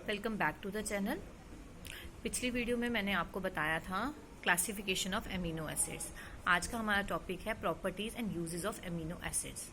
Welcome back to the channel. पिछली video में मैंने आपको बताया था क्लासिफिकेशन ऑफ एमिनो एसिड्स। आज का हमारा टॉपिक है properties and uses of amino acids.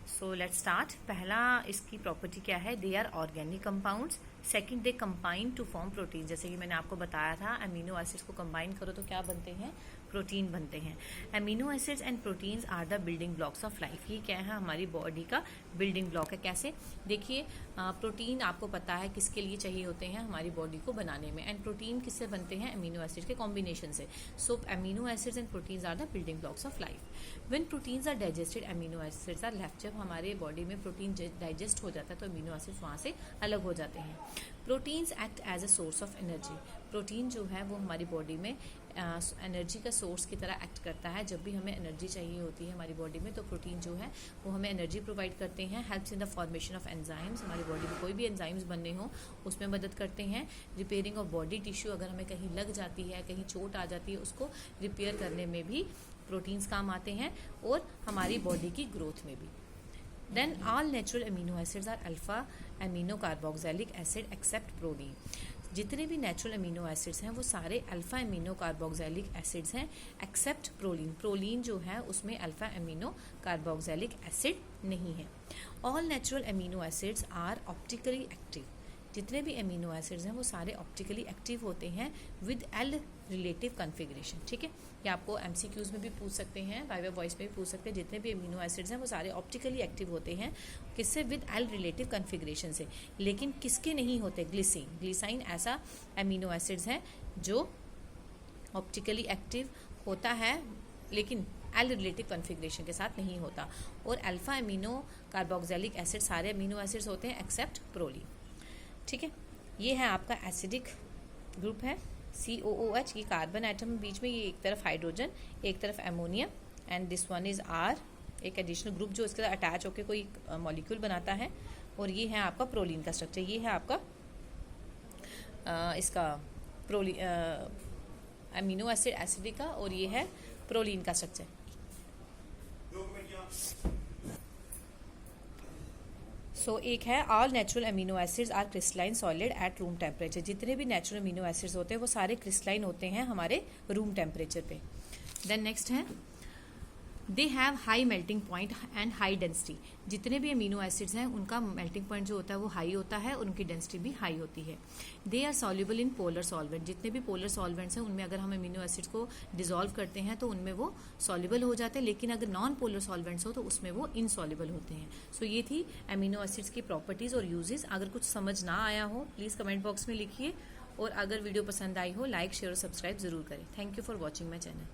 So let's start. पहला इसकी प्रॉपर्टी क्या है? They are organic compounds. Second, they combine to form protein. जैसे कि मैंने आपको बताया था, एमिनो एसिड्स को कंबाइन करो तो क्या बनते हैं? प्रोटीन बनते हैं। Amino acids and proteins are the building blocks of life. ये क्या है? हमारी बॉडी का बिल्डिंग ब्लॉक है। कैसे? देखिए, प्रोटीन आपको पता है किसके लिए चाहिए होते हैं? हमारी बॉडी को बनाने में। एंड प्रोटीन किससे बनते हैं? एमिनो एसिड के कॉम्बिनेशन से। So amino acids and proteins are the building blocks of life. When proteins are digested, amino acids are left. जब हमारे बॉडी में प्रोटीन डाइजेस्ट हो जाता है तो एमिनो एसिड्स वहाँ से अलग हो जाते हैं। Proteins act as a source of energy. Protein जो है वो हमारी बॉडी में एनर्जी का सोर्स की तरह एक्ट करता है। जब भी हमें एनर्जी चाहिए होती है हमारी बॉडी में तो प्रोटीन जो है वो हमें एनर्जी प्रोवाइड करते हैं। Helps in the formation of enzymes. हमारी बॉडी में कोई भी एंजाइम्स बनने हो उसमें मदद करते हैं। रिपेयरिंग ऑफ बॉडी टिश्यू, अगर हमें कहीं लग जाती है, कहीं चोट आ जाती है, उसको रिपेयर करने में भी प्रोटीन्स काम आते हैं और हमारी बॉडी की ग्रोथ में भी। Then all natural amino acids are alpha amino carboxylic acid except proline. जितने भी नेचुरल अमीनो एसिड्स हैं वो सारे अल्फा एमिनो कार्बोक्सिलिक एसिड्स हैं एक्सेप्ट प्रोलीन। प्रोलीन जो है उसमें अल्फा एमिनो कार्बोक्सिलिक एसिड नहीं है। All natural amino acids are optically active. जितने भी अमीनो एसिड्स हैं वो सारे ऑप्टिकली एक्टिव होते हैं विद एल रिलेटिव कॉन्फ़िगरेशन। ठीक है, ये आपको एमसीक्यूज में भी पूछ सकते हैं, वाइवा वॉइस में भी पूछ सकते हैं। जितने भी अमीनो एसिड्स हैं वो सारे ऑप्टिकली एक्टिव होते हैं। किससे? विद एल रिलेटिव कॉन्फ़िगरेशन से। लेकिन किसके नहीं होते? ग्लिसिन। ग्लिसाइन ऐसा अमीनो एसिड्स है जो ऑप्टिकली एक्टिव होता है लेकिन एल रिलेटिव कॉन्फ़िगरेशन के साथ नहीं होता। और अल्फा एमिनो कार्बोक्सिलिक एसिड सारे अमीनो एसिड्स होते हैं एक्सेप्ट प्रोलीन। ठीक है, ये है आपका एसिडिक ग्रुप है COOH। ये कार्बन एटम बीच में, ये एक तरफ हाइड्रोजन एक तरफ ammonia, and this one is R, एक एडिशनल ग्रुप जो इसके साथ अटैच होकर कोई मॉलिक्यूल बनाता है। और ये है आपका प्रोलीन का स्ट्रक्चर। ये है आपका इसका अमीनो एसिड एसिडिक का, और ये है प्रोलीन का स्ट्रक्चर। सो एक है all natural amino acids are crystalline solid at room temperature. जितने भी नेचुरल अमीनो एसिड्स होते हैं वो सारे क्रिस्टलाइन होते हैं हमारे रूम टेम्परेचर पे। देन नेक्स्ट है they have high melting point and high density. जितने भी अमीनो एसिड्स हैं उनका मेल्टिंग पॉइंट जो होता है वो हाई होता है और उनकी डेंसिटी भी हाई होती है। They are soluble in polar solvent. जितने भी पोलर सॉल्वेंट्स हैं उनमें अगर हम अमीनो एसिड्स को डिसॉल्व करते हैं तो उनमें वो सॉल्युबल हो जाते हैं, लेकिन अगर नॉन पोलर सॉल्वेंट्स हो तो उसमें वो इनसॉल्युबल होते हैं। सो ये थी अमीनो एसिड्स की प्रॉपर्टीज और यूजेस। अगर कुछ समझ ना आया हो प्लीज़ कमेंट बॉक्स में लिखिए, और अगर वीडियो पसंद आई हो लाइक शेयर और सब्सक्राइब जरूर करें। Thank you for watching my channel.